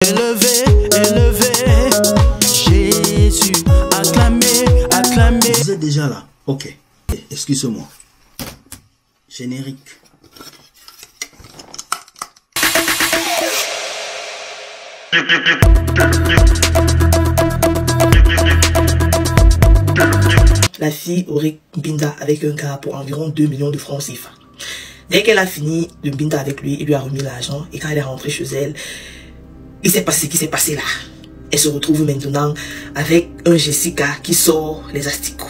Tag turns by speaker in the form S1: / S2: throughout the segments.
S1: Élevé, élevé, Jésus, acclamé, acclamé.
S2: Vous êtes déjà là? Ok. Excusez-moi. Générique.
S3: La fille aurait Mbinda avec un gars pour environ 2 millions de francs CFA. Dès qu'elle a fini de Mbinda avec lui, il lui a remis l'argent et quand elle est rentrée chez elle, il s'est passé ce qui s'est passé là. Elle se retrouve maintenant avec un Jessica qui sort les asticots.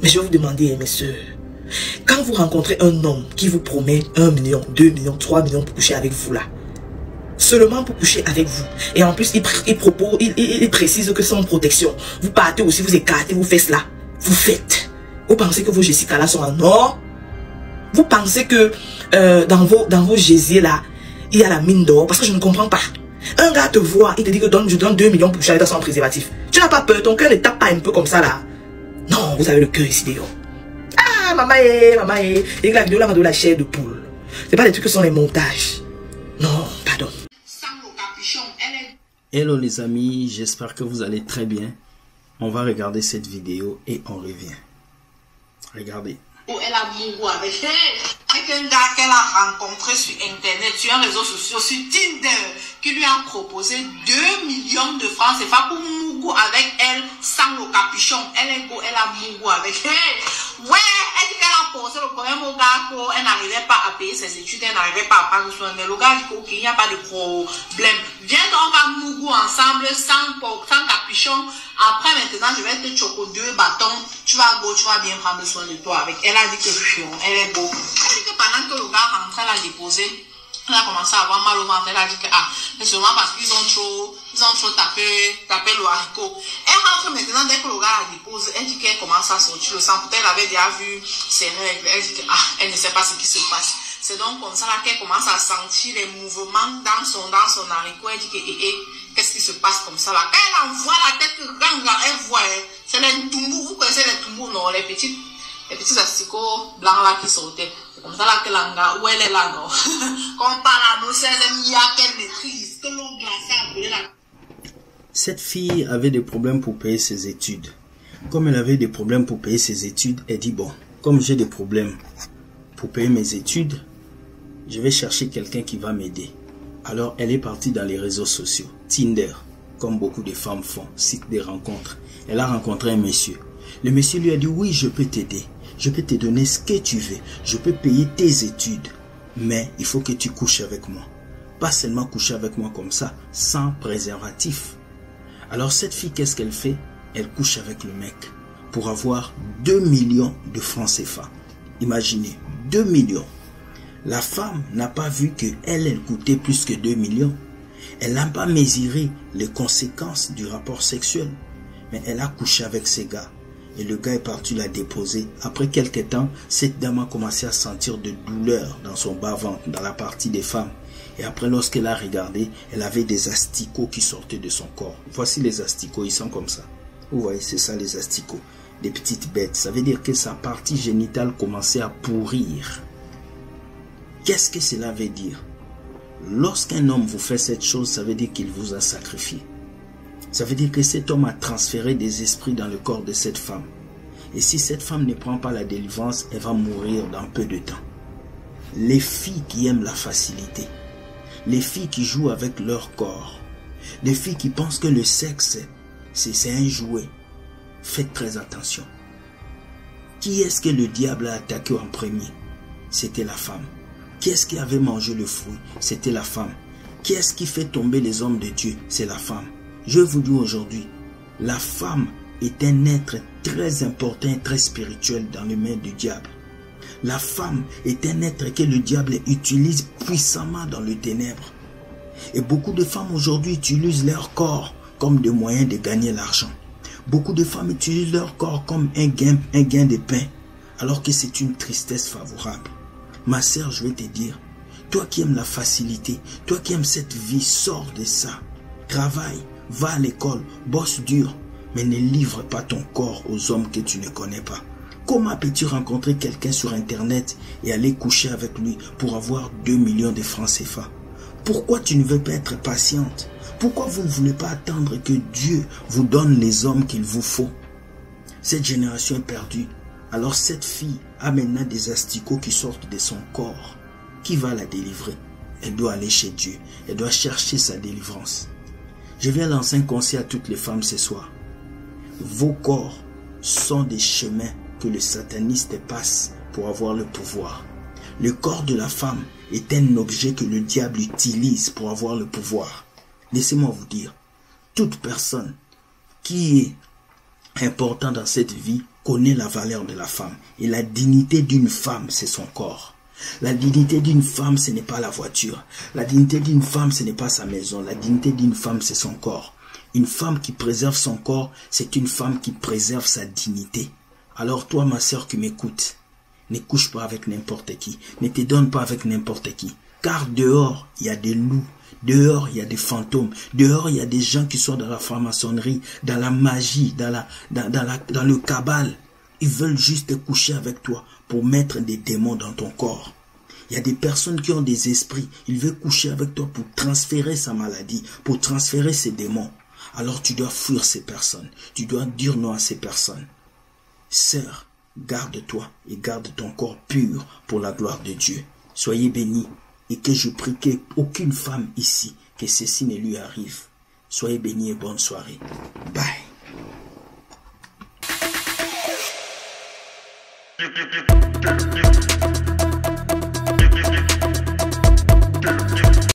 S3: Mais je vais vous demander, mes soeurs, quand vous rencontrez un homme qui vous promet 1 million, 2 millions, 3 millions pour coucher avec vous là, seulement pour coucher avec vous, et en plus il précise que sans protection, vous partez aussi, vous écartez, vous faites cela, vous faites. Vous pensez que vos Jessica là sont en or? Vous pensez que dans vos gésiers là, il y a la mine d'or? Parce que je ne comprends pas. Un gars te voit, il te dit que je donne 2 millions pour coucher avec toi sans préservatif. Tu n'as pas peur, ton cœur ne tape pas un peu comme ça là. Non, vous avez le cœur ici d'ailleurs. Ah, maman, et la vidéo là m'a donné la chair de poule. C'est pas des trucs que sont les montages. Non, pardon.
S2: Hello les amis, j'espère que vous allez très bien. On va regarder cette vidéo et on revient. Regardez.
S4: Elle a mouru avec un gars qu'elle a rencontré sur internet, sur un réseau social, sur Tinder, qui lui a proposé 2 millions de francs CFA pour mouru avec elle sans le capuchon. Elle a mouru avec elle. Ouais, elle dit qu'elle a posé le problème au gars qu'elle n'arrivait pas à payer ses études, elle n'arrivait pas à prendre soin d'elle. Le gars dit qu'il n'y a pas de problème. Viens donc, on va mouru ensemble sans capuchon. Après, maintenant, je vais te choquer 2 bâtons. Tu vas bien prendre soin de toi avec. Elle a dit que elle est beau. Elle dit que pendant que le gars rentrait, elle a déposé. Elle a commencé à avoir mal au ventre. Elle a dit que, c'est seulement parce qu'ils ont trop tapé le haricot. Elle rentre maintenant, dès que le gars la dépose, elle dit qu'elle commence à sortir le sang. Peut-être elle avait déjà vu ses règles. Elle dit que, elle ne sait pas ce qui se passe. C'est donc comme ça qu'elle commence à sentir les mouvements dans son haricot. Elle dit que, qu'est-ce qui se passe comme ça là? Quand elle envoie la tête, elle voit, c'est les toumous. Vous connaissez les toumous, non? Les petits asticots blancs là qui sautaient. C'est comme ça là que l'anga, où elle est là, non? Quand on parle à nos 16 milliards qu'elle maîtrise, que l'on glacé a brûlé là.
S2: Cette fille avait des problèmes pour payer ses études. Comme elle avait des problèmes pour payer ses études, elle dit bon, comme j'ai des problèmes pour payer mes études, je vais chercher quelqu'un qui va m'aider. Alors elle est partie dans les réseaux sociaux, Tinder, comme beaucoup de femmes font, site des rencontres. Elle a rencontré un monsieur. Le monsieur lui a dit oui, je peux t'aider, je peux te donner ce que tu veux, je peux payer tes études, mais il faut que tu couches avec moi. Pas seulement coucher avec moi comme ça, sans préservatif. Alors cette fille, qu'est-ce qu'elle fait? Elle couche avec le mec pour avoir 2 millions de francs CFA. Imaginez, 2 millions. La femme n'a pas vu que elle coûtait plus que 2 millions. Elle n'a pas mesuré les conséquences du rapport sexuel. Mais elle a couché avec ces gars. Et le gars est parti la déposer. Après quelques temps, cette dame a commencé à sentir de douleur dans son bas-ventre, dans la partie des femmes. Et après, lorsqu'elle a regardé, elle avait des asticots qui sortaient de son corps. Voici les asticots, ils sont comme ça. Vous voyez, c'est ça les asticots. Des petites bêtes. Ça veut dire que sa partie génitale commençait à pourrir. Qu'est-ce que cela veut dire? Lorsqu'un homme vous fait cette chose, ça veut dire qu'il vous a sacrifié. Ça veut dire que cet homme a transféré des esprits dans le corps de cette femme. Et si cette femme ne prend pas la délivrance, elle va mourir dans peu de temps. Les filles qui aiment la facilité, les filles qui jouent avec leur corps, les filles qui pensent que le sexe, c'est un jouet, faites très attention. Qui est-ce que le diable a attaqué en premier? C'était la femme. Qui est-ce qui avait mangé le fruit? C'était la femme. Qui est-ce qui fait tomber les hommes de Dieu? C'est la femme. Je vous dis aujourd'hui, la femme est un être très important et très spirituel dans les mains du diable. La femme est un être que le diable utilise puissamment dans le ténèbre. Et beaucoup de femmes aujourd'hui utilisent leur corps comme des moyens de gagner l'argent. Beaucoup de femmes utilisent leur corps comme un gain de pain, alors que c'est une tristesse favorable. Ma sœur, je vais te dire, toi qui aimes la facilité, toi qui aimes cette vie, sors de ça. Travaille, va à l'école, bosse dur, mais ne livre pas ton corps aux hommes que tu ne connais pas. Comment peux-tu rencontrer quelqu'un sur internet et aller coucher avec lui pour avoir 2 millions de francs CFA? Pourquoi tu ne veux pas être patiente? Pourquoi vous ne voulez pas attendre que Dieu vous donne les hommes qu'il vous faut? Cette génération est perdue. Alors cette fille a maintenant des asticots qui sortent de son corps. Qui va la délivrer? Elle doit aller chez Dieu. Elle doit chercher sa délivrance. Je viens lancer un conseil à toutes les femmes ce soir. Vos corps sont des chemins que le sataniste passe pour avoir le pouvoir. Le corps de la femme est un objet que le diable utilise pour avoir le pouvoir. Laissez-moi vous dire, toute personne qui est importante dans cette vie connaît la valeur de la femme. Et la dignité d'une femme, c'est son corps. La dignité d'une femme, ce n'est pas la voiture. La dignité d'une femme, ce n'est pas sa maison. La dignité d'une femme, c'est son corps. Une femme qui préserve son corps, c'est une femme qui préserve sa dignité. Alors toi, ma sœur qui m'écoute, ne couche pas avec n'importe qui. Ne te donne pas avec n'importe qui. Car dehors, il y a des loups. Dehors, il y a des fantômes. Dehors, il y a des gens qui sont dans la franc-maçonnerie, dans la magie, dans le cabale. Ils veulent juste coucher avec toi pour mettre des démons dans ton corps. Il y a des personnes qui ont des esprits. Ils veulent coucher avec toi pour transférer sa maladie, pour transférer ses démons. Alors tu dois fuir ces personnes. Tu dois dire non à ces personnes. Sœur, garde-toi et garde ton corps pur pour la gloire de Dieu. Soyez bénis et que je prie qu'aucune femme ici, que ceci ne lui arrive. Soyez bénis et bonne soirée. Bye.